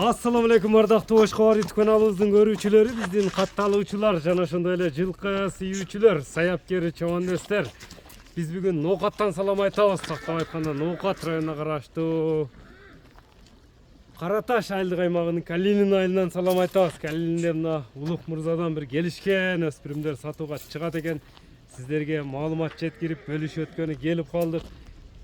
Assalamu alaikum ardактуу Oşkobar YouTube kanalыбыздын көрүүчүлөрү, биздин катталуучулар жана ошондой эле жылкы сүйүүчүлөр, саяпкер чабандестер. Биз бүгүн Ноокаттан салам айтабыз. Тактап айтканда Ноокат районуна караштуу Кара Таш айылдык аймагынын Калинин айылынан салам айтабыз. Калинде мына Улук мырзадан бир келишкен өспүрүмдөр сатууга чыгат экен. Сиздерге маалымат жеткирип бөлүшүп өткөнү келип калдык.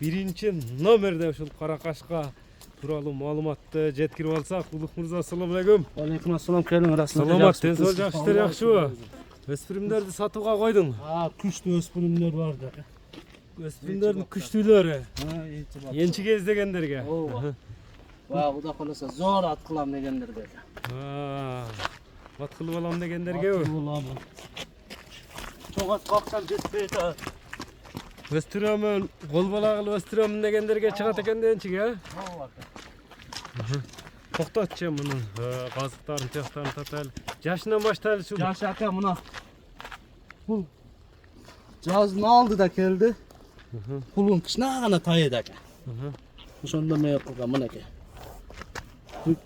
Биринчи номерде ушул Кара Кашка тууралуу маалыматты жеткирип алсак. Улук мырза, ассаламу алейкум. Алейкум ассалам, келиң расында. Саламат, ден соолук жакшытыр, жакшыбы? Өспүрүмдөрдү сатууга койдуң? Күчтүү өспүрүмдөр бар да. Өспүрүмдөрдүн күчтүүлөрү. Энчиге издегендерге. Ооба. Кудай кааласа зор ат кылам дегендерге. Ат кылып алам дегендергеби? Чоң ат каксам жетпей атат. Өстүрөмүн, кол бала кылып өстүрөмүн дегендерге чыгат экен да энчиге, Ооба. Токтотчу мунун казыктарын, тияктарын татайлы. Жашынан баштайлы ушул. Жаш ака мына. Бул жаздын алдыда келди. Пулун кичинагана тайыды ака. Ошондо мен кылгам мынакей.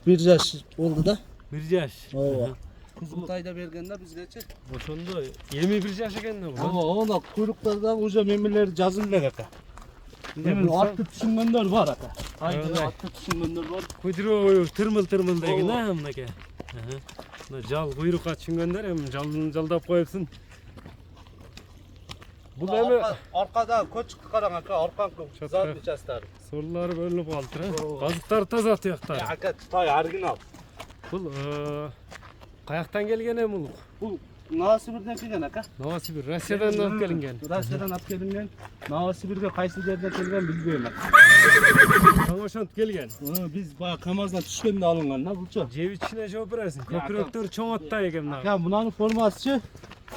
Бир жаш болду да. Бир жаш. Ооба. Кызылтайда берген да бизгечи. Ошондо эми бир жаш экен да бул. Ооба, она куйруктарда уже мемелер жазылып элек ака. Атты түшүнгөндөр бар ака. Айдын атты түшүнгөндөр бар. Куйдуруу тырмыл деген мынакей. Мына жал куйрукка түшүнгөндөр эми жалдап коюпсун. Бул эми аркада көчкү караң ака, арканкы задный частары. сорлары бөлүнүп калыптыр, казыктар таза тияктар. Ака тай оригинал. Бул каяктан келген эми улук? Бул Новосибирден келген ака. Новосибир, Россиядан алып келинген. Россиядан алып келинген. Новосибирге кайсы жерден келген билбейм ака. Таң ошентип келген. Биз баягы КамАЗдан түшкөндө алынган да булчу. Жеп ичине жооп бересиң. Көкүрөктөр чоң аттай экен мына. Ака мунун формасычы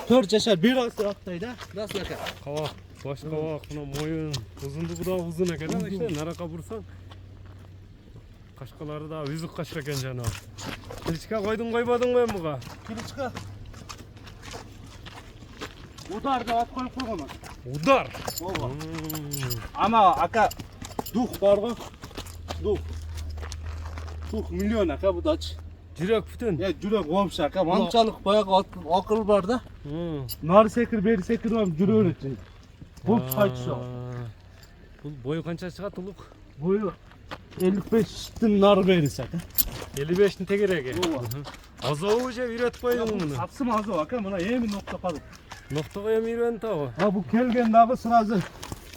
4 жашар, 1 ай аттай да. Расыл ака. Кабак, баш кабак, мына моюн, узундугу да узун экен да, иште наракка бурсаң. Кашкалары да үзүк кашка экен жана. Киличке койдуң койбодуңбу эми буга? Киличке. Удар да ат коюп койгон. Удар. Ооба. Ама ака дух барго. Дух. Дух миллион ака будач. Жүрөк бүтүн. Жүрөк вообще ака. Манчалык баягы акыл бар да. Нары секир, бери секир жүрө берет. Бул кайтшы. Бул бою канча чыгат улук? Бою 55тин нары берис ака. 55тин тегереги. Ооба. Азобу же үйрөтүп койдуң муну? Апсым азо ака, мына эми нокто калып. Ноктого эми үйрөнүп табы? Бул келген дагы сразу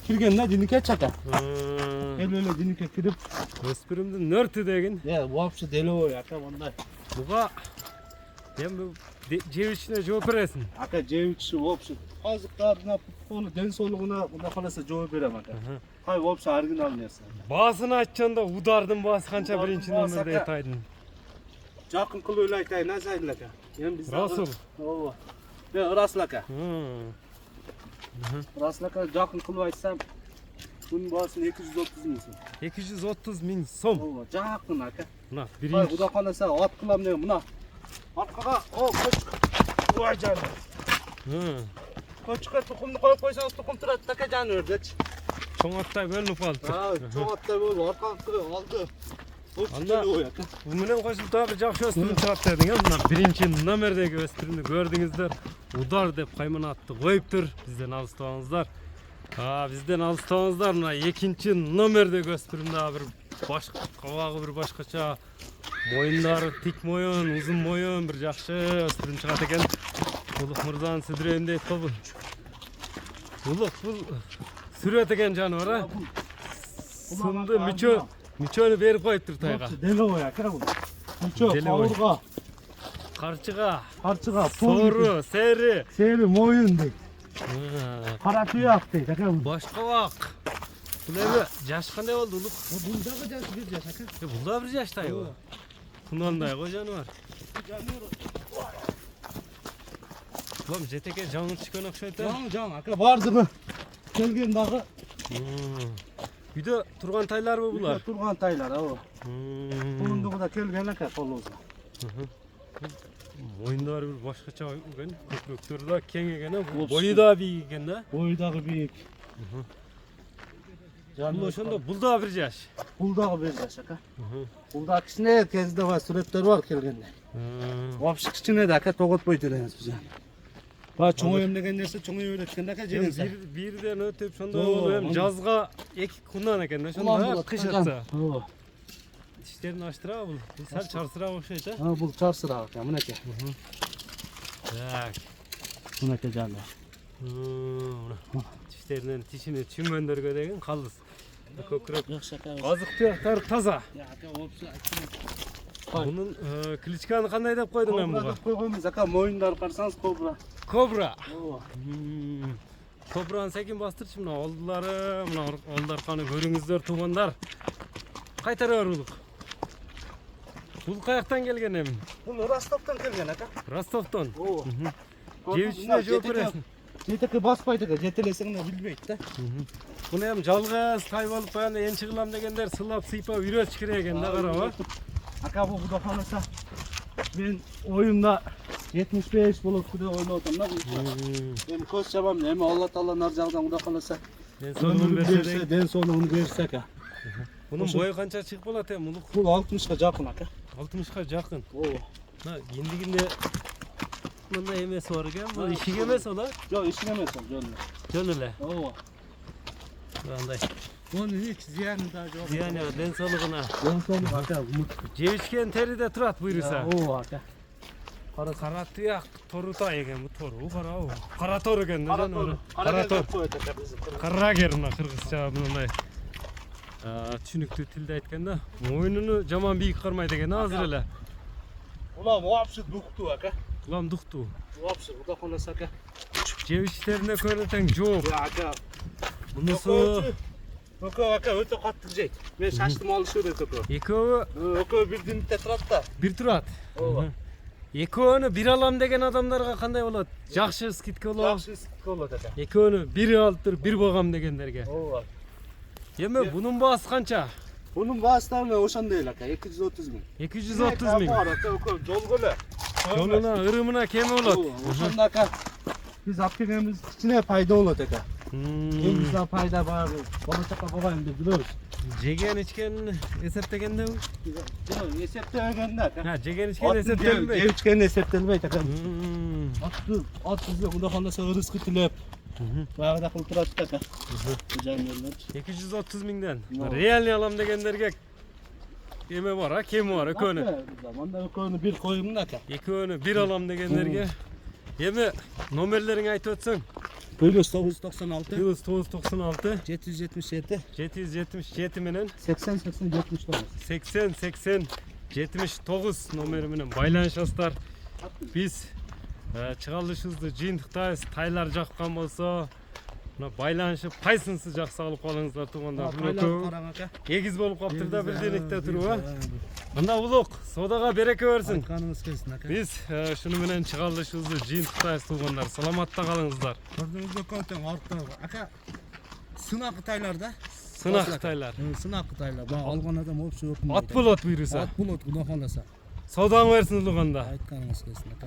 кирген да динике чака. Эле динике кирип, Өспүрүмдүн нөртү деген. вообще деловой ака мындай. Буга эми жеп ичине жооп бересиң. Ака жебичи вообще казыктарына, путболу, ден соолугуна кудай кааласа жооп берем ака. Кай вообще оригинал нерсе. Баасын айтчанда удардын баасы канча биринчи номерде айтайдын? Жакын кылып эле айтайын азайын ака. Эми биз Расул. Ооба. Расул ака. Расул ака жакын кылып айтсам, bunun baasını 230 bin so'm. 230 ming so'm. Ооба, жакын ака. Мына Бай биринчи. кудай кааласа ат кылам деген мына. Аркага, көчкү. Ой жан. Көчкү тукумду коюп койсоңуз тукум турат ака жан өрдөч. Чоң аттай бөлүнүп калыптыр. Чоң аттай болуп, арканкы алды. Анда бул менен кошулуп дагы жакшы өспүрүм чыгат дедиң, мына биринчи номердеги өспүрүмдү көрдүңүздөр. Удар деп кайманатты коюптур. Бизден алыстабаңыздар. Бизден алыстабаңыздар. Мына экинчи номердеги өспүрүм дагы бир башка кабагы бир башкача. Моюндары тик моюн, узун моюн, бир жакшы өспүрүм чыгат экен. Улук мырзанын сүдүрөйүн дейт болбу? Улук бул сүрөт экен жаныбар, а? Сынды мүчөнү берип коюптур тайга. Деловой ака бул. Мүчө, кабырга. Карчыга, сору, сери моюн дейт. Кара туяк дейт ака бул. Баш кабак. Бул эми жаш кандай болду улук? Бул дагы жаш 1 жаш ака. Бул да 1 жаштайбы? Кунандай го жаныбар. Бул жетеке жаңы түшкөн окшойт а? Жаңы ака бардыгы келген дагы. Үйдө турган тайларбы булар? Турган тайлар, ооба. Бурундугу да келген ака колубузга. Моюндары бир башкача экен, көкүрөктөрү да кең экен, бою да бийик экен да. Бою дагы бийик. Bul ошондо булда bir yaş. Buldağı bir yaş aka. Buldağı kişine herkeste var, suretler var kelgende. Vapşı kişine de aka togot boy dereniz biz yani. Bak çoğu emlegen nerse çoğu öğretken de aka jegense. Birden ötüp şonda Oo, oluyor. onu- Жазга эки кундан экен да ошондо кыш атса. Dişlerini açtıra bul. Bu sel çarsıra okşaydı. Ha bu çarsıra aka mınake. Tak. Mınake canlı. Dişlerinden dişini çümöndürgö деген kalız. Kökürek. Yok şaka. Azık tuyaktары таза. Ya aka opsa. Bunun klичканы kандай dep koydun hem buga? Koygoymuz aka moyunlar karsanız kobra. Kobra. Oo. Kobra'nın sekin bastırçı mına olduları, mına oldular kanı görüңүздөр tuğanlar. Kaytara örülük. Bul kayaktan gelgen hem. Bu Rostov'tan kelgen aka. Rostov'tan. Oo. Cevişine joop beresin. Jeteke basbaydı aka, jetelesini de bilbeyt da. Bunu hem жалгыз тай болуп кояганда ен чыгылам дегендер сылап сыйпап үйрөтүш керек экен да карабы. Aka bu da kalırsa ben oyunda 75 bulup kuda oynadım da bu. Hem koş çabam hem Allah Teala narcağdan kuda kalırsa. Den sonunu berse Den sonu onu verse aka. bunun boyu kança çıkıp bolat hem uluk? Bu 60'a jakın aka. 60'ka jakın. Oo. Ha, ендигинде мында эмес бар экен. Бул ишик эмес ола. Yok işin emez o canım. Жөн эле. Oo. Андай. Onun hiç ziyanı da yok. Зыян жок, ден соолугуна. Den sonu aka. Жебишкен териде турат буйруса. Oo aka. Кара туяк тору тай экен бу тору. Карабы. Кара тор экен да жана. Кара тор. Кара кер мына кыргызча мындай. Түшүнүктүү тилде айтканда, мойнуну жаман бийик кармайт экен азыр эле. Ulan vapşı duktu aka. Улам дуктуу. Vapşı kuda kalırsa aka. Жебиштерине көрөтең жооп. Ya aka. Мунусу Oko aka öte katlı jeyt. Ben şaştım alışıyor oko. экөө Oko bildiğin tetrat da. бир турат. Ооба. Экөөнү бир алам деген адамдарга кандай болот? Жакшы скидка болот. Yaxşı sıkı olur aka. Экөөнү бир алып туруп бир багам дегендерге. Oo. Эми бунун баасы канча? Bunun vasıtarına oşan değil aka. 230 bin. 230 миң. Var aka oko dolgulu. Жолуна, ырымына кеми болот. Oşan da aka. Biz apkegemiz içine fayda olur aka. Elimizde fayda var. Baba çaka babayım da biliyoruz. Жеген ичкенин эсептегенде Yok esepte öğrendi aka. Ha, жеген ичкен эсептелбейт. Gevçkenin eseptelmeyt aka. At bizde kuda kalırsa rızkı tilep. Bayağı da kulturat aka. Güzel yerler. 230 миңден. Реальный алам дегендерге эме бар, кеми бар, экөөнү. Zamanda ökönü bir koyayım da aka. Экөөнү бир алам дегендерге. Эми номерлериңи айтып өтсөң. Bölüs 996 Yıldız 996 777 777 менен 80 80 79. 80 80 79 номери менен байланышасыздар. Биз чыгарылышыбызды жыйынтыктайбыз. Тайлар жаккан болсо, мына байланышып кайсынысы жакса алып калыңыздар туугандар. Экөө эгиз болуп калыптыр да бирденикте туруп. Мында улук содага береке берсин. Kanımız kesin aka. Биз шуну менен чыгарылышыбызды жыйынтыктайбыз туугандар. Саламатта калыңыздар. Gördüğünüz konten artta aka. Sınak Kıtaylarda. Сынак Кытайлар. Sınak Kıtaylar. Bak algan adam hop şu yok mu? Ат болот буйруса. At bulut kuda kalırsa. Саудаң берсин улуганда. Aytkanımız kesin aka.